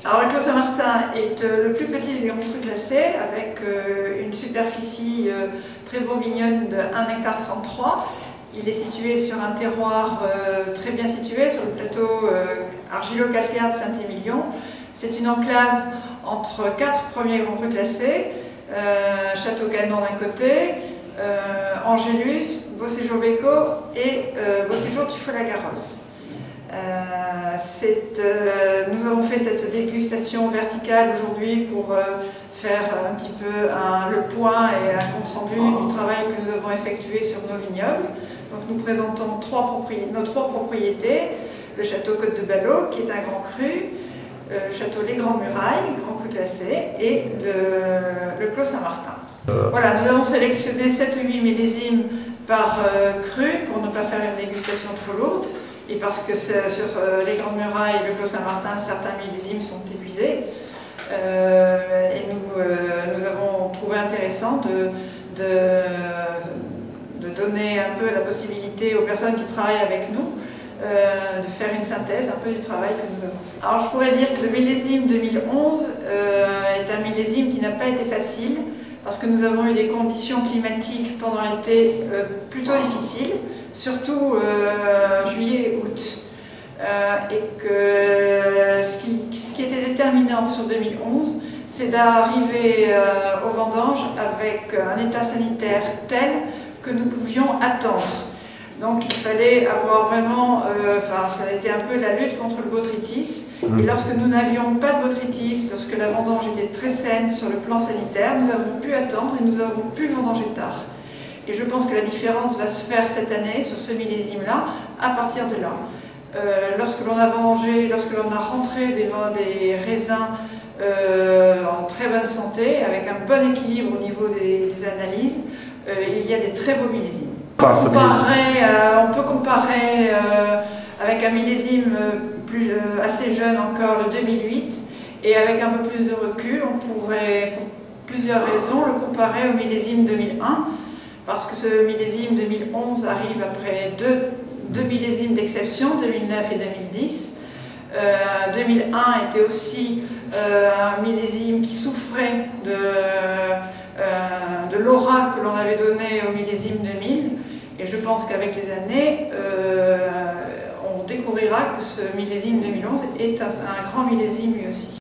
Alors le Clos Saint-Martin est le plus petit des grands crus classés, avec une superficie très bourguignonne de 1,33 hectare. Il est situé sur un terroir très bien situé, sur le plateau argilo-calcaire de Saint-Émilion. C'est une enclave entre 4 premiers grands crus classés, Château-Canon d'un côté, Angélus, Beauséjour-Bécaud et Beauséjour-Tuffeau-la-Garrosse. Nous avons fait cette dégustation verticale aujourd'hui pour faire un petit peu le point et un compte-rendu du travail que nous avons effectué sur nos vignobles. Donc nous présentons nos trois propriétés, le château Côte de Ballot qui est un grand cru, le château Les Grandes Murailles, grand cru classé, et le Clos Saint-Martin. Voilà, nous avons sélectionné 7 ou 8 millésimes par cru pour ne pas faire une dégustation trop lourde. Et parce que sur les Grandes Murailles et le Clos Saint-Martin, certains millésimes sont épuisés. Et nous avons trouvé intéressant de donner un peu la possibilité aux personnes qui travaillent avec nous de faire une synthèse un peu du travail que nous avons fait. Alors je pourrais dire que le millésime 2011 est un millésime qui n'a pas été facile parce que nous avons eu des conditions climatiques pendant l'été plutôt difficiles, surtout juillet et août. Et que ce qui était déterminant sur 2011, c'est d'arriver aux vendanges avec un état sanitaire tel que nous pouvions attendre. Donc il fallait avoir vraiment, ça a été un peu la lutte contre le botrytis. Et lorsque nous n'avions pas de botrytis, lorsque la vendange était très saine sur le plan sanitaire, nous avons pu attendre et nous avons pu vendanger tard. Et je pense que la différence va se faire cette année sur ce millésime-là, à partir de là. Lorsque l'on a vendangé, lorsque l'on a rentré des raisins en très bonne santé, avec un bon équilibre au niveau des analyses, il y a des très beaux millésimes. On peut comparer avec un millésime assez jeune encore, le 2008, et avec un peu plus de recul, on pourrait, pour plusieurs raisons, le comparer au millésime 2001, parce que ce millésime 2011 arrive après deux millésimes d'exception, 2009 et 2010. 2001 était aussi un millésime qui souffrait de l'aura que l'on avait donnée au millésime 2000. Et je pense qu'avec les années, on découvrira que ce millésime 2011 est un grand millésime lui aussi.